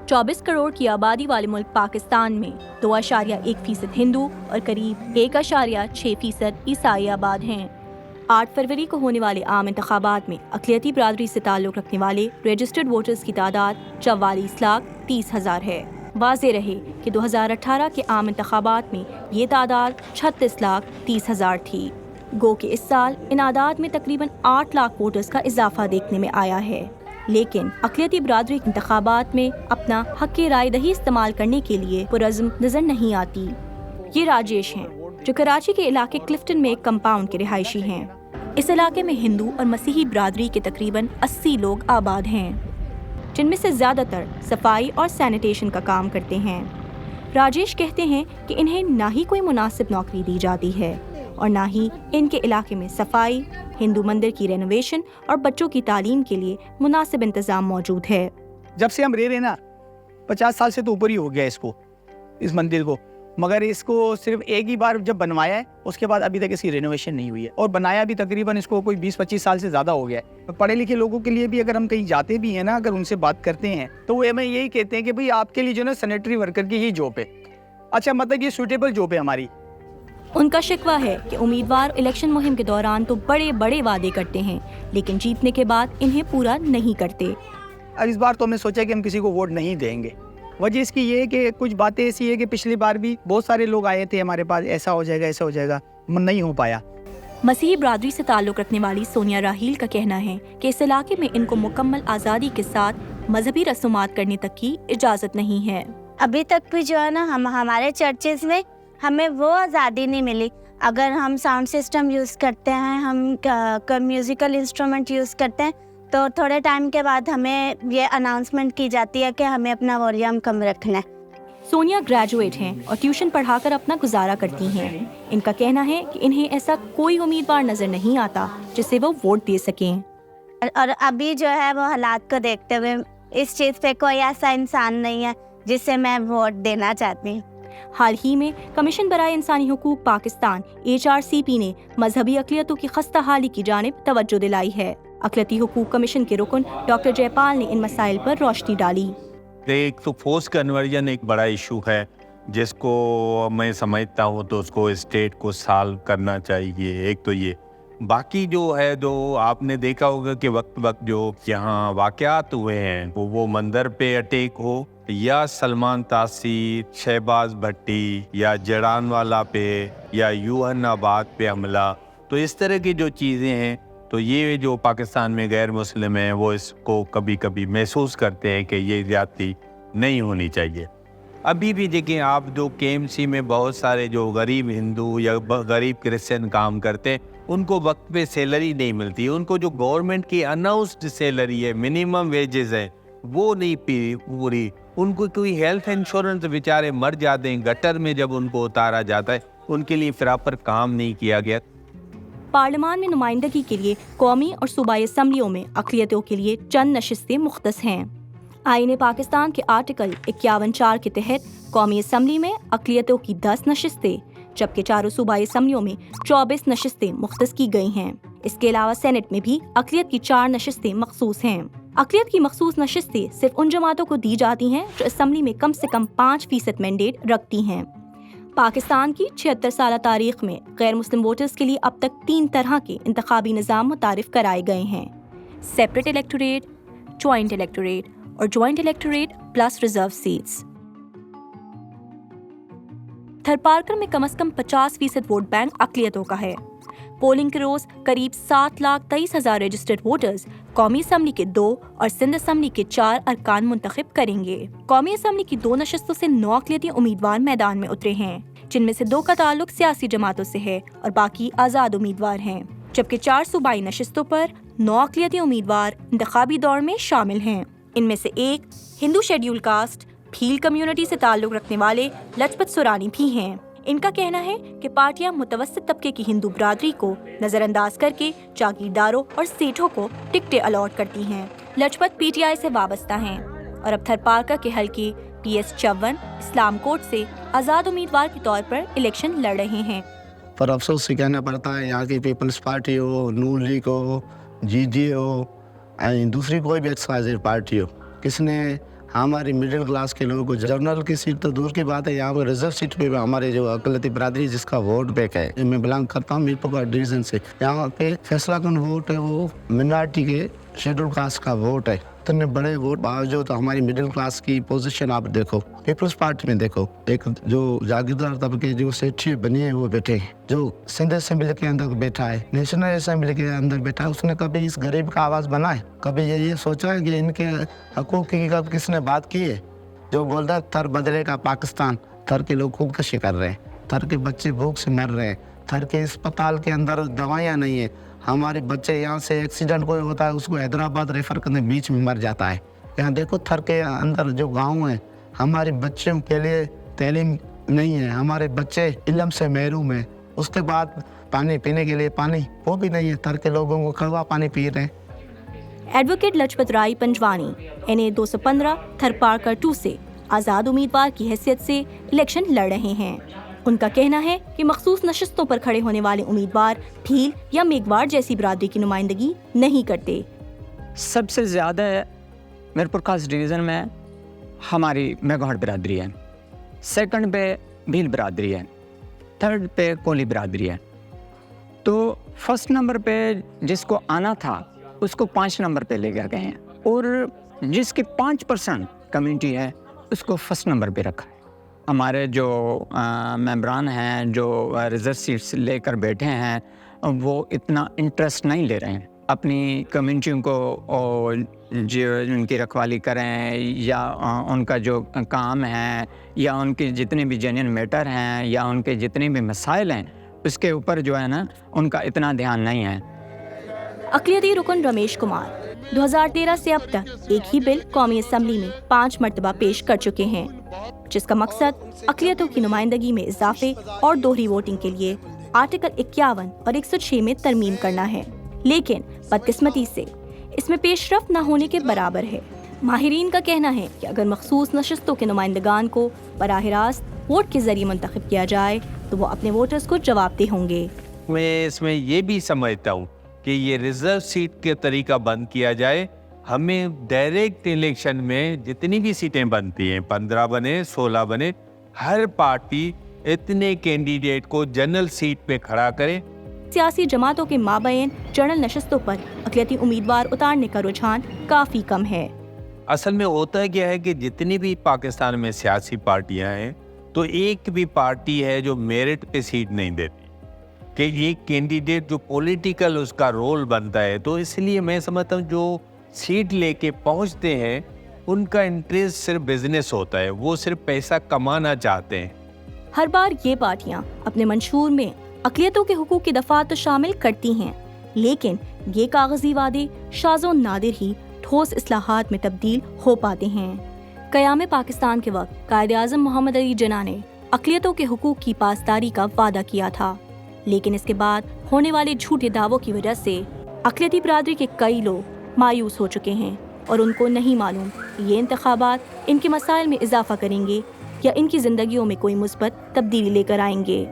24 करोड़ की आबादी वाले मुल्क पाकिस्तान में 2.1% हिंदू और करीब 1.6% ईसाई आबाद हैं। 8 फरवरी को होने वाले आम इंतखाबात में अक़लियती बरादरी से ताल्लुक़ रखने वाले रजिस्टर्ड वोटर्स की तादाद 44,30,000 है। वाज़ेह रहे कि 2018 के आम इंतखाबात में ये तादाद 36,30,000 थी। गो कि इस साल इन आदाद में तकरीबन 8 लाख वोटर्स का इजाफा देखने में आया है, लेकिन अक़लियती बरादरी के इंतखाबात में अपना हक़ राय दही इस्तेमाल करने के लिए पुरज़्म नज़र नहीं आती। ये राजेश हैं, जो कराची के इलाके क्लिफ्टन में एक कंपाउंड के रिहायशी हैं। इस इलाके में हिंदू और मसीही बरादरी के तकरीबन 80 लोग आबाद हैं, जिनमें से ज़्यादातर सफाई और सैनिटेशन का काम करते हैं। राजेश कहते हैं कि इन्हें ना ही कोई मुनासिब नौकरी दी जाती है और ना ही इनके इलाके में सफाई, हिंदू मंदिर की रेनोवेशन और बच्चों की तालीम के लिए मुनासिब इंतज़ाम मौजूद है। जब से हम रह रहे ना 50 साल से तो ऊपर ही हो गया इसको, इस मंदिर को, मगर इसको सिर्फ एक ही बार जब बनवाया है, उसके बाद अभी तक इसकी रेनोवेशन नहीं हुई है। और बनाया भी तकरीबन इसको कोई 20-25 साल से ज़्यादा हो गया है। पढ़े लिखे लोगों के लिए भी अगर हम कहीं जाते भी हैं ना, अगर उनसे बात करते हैं तो वो हमें यही कहते हैं कि भाई आपके लिए जो ना सैनिटरी वर्कर की ही जॉब है। अच्छा, मतलब ये सूटेबल जॉब है हमारी। उनका शिकवा है कि उम्मीदवार इलेक्शन मुहिम के दौरान तो बड़े बड़े वादे करते हैं, लेकिन जीतने के बाद इन्हें पूरा नहीं करते। और इस बार तो हमने सोचा कि हम किसी को वोट नहीं देंगे। वजह इसकी ये है कि कुछ बातें ऐसी है कि पिछली बार भी बहुत सारे लोग आए थे हमारे पास, ऐसा हो जाएगा ऐसा हो जाएगा, नहीं हो पाया। मसीही बरादरी से ताल्लुक़ रखने वाली सोनिया राहील का कहना है कि इस इलाके में इनको मुकम्मल आज़ादी के साथ मजहबी रसूमात करने तक की इजाज़त नहीं है। अभी तक भी जो है ना, हमारे चर्चेज में हमें वो आज़ादी नहीं मिली। अगर हम साउंड सिस्टम यूज़ करते हैं, हम म्यूज़िकल इंस्ट्रूमेंट यूज़ करते हैं, तो थोड़े टाइम के बाद हमें ये अनाउंसमेंट की जाती है कि हमें अपना वॉल्यूम कम रखना है। सोनिया ग्रेजुएट हैं और ट्यूशन पढ़ाकर अपना गुजारा करती हैं। इनका कहना है कि इन्हें ऐसा कोई उम्मीदवार नज़र नहीं आता जिससे वो वोट दे सकें। और अभी जो है वो हालात को देखते हुए इस चीज़ पे कोई ऐसा इंसान नहीं है जिससे मैं वोट देना चाहती हूँ। हाल ही में कमीशन बराए इंसानी हुकूक पाकिस्तान HRCP ने मजहबी अक़लियतों की खस्ता हाली की जानिब तवज्जो दिलाई है। अक़लियती हुकूक कमीशन के रुकन डॉक्टर जयपाल ने इन मसाइल पर रोशनी डाली। एक तो फोर्स कन्वर्जन एक बड़ा इशू है, जिसको मैं समझता हूँ तो उसको स्टेट को सॉल्व करना चाहिए। एक तो ये, बाकी जो है, जो आपने देखा होगा कि वक्त वक्त जो यहाँ वाक़यात हुए हैं, वो मंदिर पे अटैक हो या सलमान तासीर, शहबाज भट्टी या जड़ानवाला पे या यूहन आबाद पे हमला, तो इस तरह की जो चीज़ें हैं, तो ये जो पाकिस्तान में गैर मुस्लिम हैं वो इसको कभी कभी महसूस करते हैं कि ये ज़्यादती नहीं होनी चाहिए। अभी भी देखें आप, जो KMC में बहुत सारे जो गरीब हिंदू या गरीब क्रिश्चियन काम करते हैं, उनको वक्त पे सैलरी नहीं मिलती। उनको जो गवर्नमेंट की अनाउंस्ड सैलरी है, मिनिमम वेजेस है, वो नहीं पूरी। उनको कोई हेल्थ इंश्योरेंस, बेचारे मर जाते हैं गटर में जब उनको उतारा जाता है, उनके लिए प्रॉपर काम नहीं किया गया। पार्लियामान में नुमाइंदगी के लिए कौमी और सूबाई असम्बलियों में अक़लियतों के लिए चंद नशिस्तें मुख्तस हैं। आईन पाकिस्तान के आर्टिकल 51(4) के तहत कौमी असम्बली में अक़लियतों की 10 नशिस्तें, जबकि चारों सूबाई असम्बलियों में 24 नशिस्तें मुख्तस की गई हैं। इसके अलावा सेनेट में भी अक़लियत की 4 नशिस्तें मखसूस हैं। अक़लियत की मखसूस नशिस्तें सिर्फ उन जमातों को दी जाती हैं जो असम्बली में कम से कम 5% मैंडेट रखती हैं। पाकिस्तान की 76 साल तारीख में गैर मुस्लिम वोटर्स के लिए अब तक 3 तरह के इंतखाबी निज़ाम मुतारिफ कराए गए हैं: सेपरेट इलेक्टोरेट, जॉइंट इलेक्टोरेट और joint electorate plus reserve seats. Tharparkar में कम से कम 50% वोट बैंक अक़लियतों का है। पोलिंग के रोज करीब 7,23,000 रजिस्टर्ड वोटर्स कौमी असम्बली के 2 और सिंध असम्बली के 4 अरकान मुंतखब करेंगे। कौमी असम्बली की 2 नशस्तों से 9 अक़लियती उम्मीदवार मैदान में उतरे हैं, जिनमें से 2 का ताल्लुक सियासी जमातों से है और बाकी आज़ाद उम्मीदवार हैं, जबकि 4 सूबाई नशस्तों पर 9 अक़लियती उम्मीदवार इंतखाबी दौर में शामिल हैं। इनमें से एक Hindu schedule caste Bhil community से ताल्लुक रखने वाले लजपत सुरानी भी हैं। इनका कहना है कि पार्टियां मुतवस्सित तबके की हिंदू बरादरी को नज़रअंदाज करके जागीरदारों और सेठों को टिकटें अलॉट करती हैं। लजपत PTI से वाबस्ता हैं और अब थरपारकर के हल्के PS54 इस्लाम कोट से आज़ाद उम्मीदवार के तौर पर इलेक्शन लड़ रहे हैं। पर अफसोस से कहना पड़ता है, यहाँ की पीपल्स पार्टी हो, नून लीग हो, GD हो, दूसरी कोई भी एक्स पार्टी हो, किसने हमारी मिडिल क्लास के लोगों को जनरल की सीट तो दूर की बात है, यहाँ पर रिजर्व सीट पे भी हमारे जो अकलियती बिरादरी जिसका वोट बैंक है, मैं बिलोंग करता हूँ मीरपुर डिवीजन से, यहाँ पे फैसला कौन वोट है वो मिनॉरिटी के शेड्यूल कास्ट का वोट है। इतने बड़े वोट बावजूद हमारी मिडिल क्लास की पोजीशन आप देखो, पीपल्स पार्टी में देखो, एक जो जागीरदार तबके जो सेठी बनी है वो बैठे हैं, जो सिंध असेंबली के अंदर बैठा है, नेशनल असेंबली के अंदर बैठा है, उसने कभी इस गरीब का आवाज़ बना है? कभी ये सोचा है कि इनके हकूक़ की कब किसने बात की है? जो बोलता है थर बदलेगा पाकिस्तान, थर के लोग खुदकशी कर रहे हैं, थर के बच्चे भूख से मर रहे हैं, थर के अस्पताल के अंदर दवाइयाँ नहीं है, हमारे बच्चे यहाँ से एक्सीडेंट कोई होता है उसको हैदराबाद रेफर करने बीच में मर जाता है। यहाँ देखो थर के अंदर जो गांव है, हमारे बच्चों के लिए तालीम नहीं है, हमारे बच्चे इल्म से महरूम है, उसके बाद पानी पीने के लिए पानी वो भी नहीं है, थर के लोगों को कड़वा पानी पी रहे हैं। एडवोकेट लजपत राय पंजवानी NA 215 थरपारकर 2 से आज़ाद उम्मीदवार की हैसियत से इलेक्शन लड़ रहे हैं। उनका कहना है कि मखसूस नशस्तों पर खड़े होने वाले उम्मीदवार भील या मेघवार जैसी बिरादरी की नुमाइंदगी नहीं करते। सबसे ज़्यादा मीरपुर खास डिवीज़न में हमारी मेघवाड़ बिरादरी है, सेकंड पे भील बिरादरी है, थर्ड पे कोली बिरादरी है। तो फर्स्ट नंबर पे जिसको आना था उसको 5 नंबर पे ले गए हैं, और जिसकी 5% कम्युनिटी है उसको फर्स्ट नंबर पे रखा है। हमारे जो मेंबरान हैं जो रिजर्व सीट्स लेकर बैठे हैं वो इतना इंटरेस्ट नहीं ले रहे हैं अपनी कम्युनिटियों को और जो उनकी रखवाली करें, या उनका जो काम है, या उनके जितने भी जेन्युइन मैटर हैं, या उनके जितने भी मसाइल हैं उसके ऊपर जो है ना उनका इतना ध्यान नहीं है। अक़लियती रुकन रमेश कुमार 2013 से अब तक एक ही बिल कौमी असम्बली में 5 मरतबा पेश कर चुके हैं, जिसका मकसद अक़लियतों की नुमाइंदगी में इजाफे और दोहरी वोटिंग के लिए आर्टिकल 51 और 106 में तरमीम करना है, लेकिन बदकिस्मती से इसमें पेशरफ्त न होने के बराबर है। माहिरीन का कहना है कि अगर मखसूस नशस्तों के नुमाइंदगान को बराह रास्त वोट के जरिए मुंतखब किया जाए तो वो अपने वोटर्स को जवाबदेह होंगे। मैं इसमें ये भी समझता हूँ कि ये रिजर्व सीट के तरीका बंद किया जाए। हमें डायरेक्ट इलेक्शन में जितनी भी सीटें बनती हैं, 15 बने 16 बने, हर पार्टी इतने कैंडिडेट को जनरल सीट पे खड़ा करे। सियासी जमातों के माबैन जनरल नशस्तों पर अक़लियती उम्मीदवार उतारने का रुझान काफ़ी कम है। असल में होता क्या है कि जितनी भी पाकिस्तान में सियासी पार्टियां हैं तो एक भी पार्टी है जो मेरिट पे सीट नहीं देती, कि एक कैंडिडेट जो पॉलिटिकल उसका रोल बनता है। तो इसलिए मैं समझता हूँ जो सीट लेके पहुँचते हैं उनका इंटरेस्ट सिर्फ बिजनेस होता है, वो सिर्फ पैसा कमाना चाहते हैं। हर बार ये पार्टियां अपने मंशूर में अक़लियतों के हुकूक की दफ़ात तो शामिल करती हैं, लेकिन ये कागजी वादे शाज़ो नादिर ही ठोस इस्लाहात में तब्दील हो पाते हैं। क़याम पाकिस्तान के वक्त कायद-ए-आज़म मोहम्मद अली जिन्ना ने अक़लियतों के हुकूक की पासदारी का वादा किया था, लेकिन इसके बाद होने वाले झूठे दावों की वजह से अक़लियती बिरादरी के कई लोग मायूस हो चुके हैं और उनको नहीं मालूम ये इंतखाबात इनके मसाइल में इजाफा करेंगे या इनकी ज़िंदगियों में कोई मुस्बत तब्दीली लेकर आएंगे।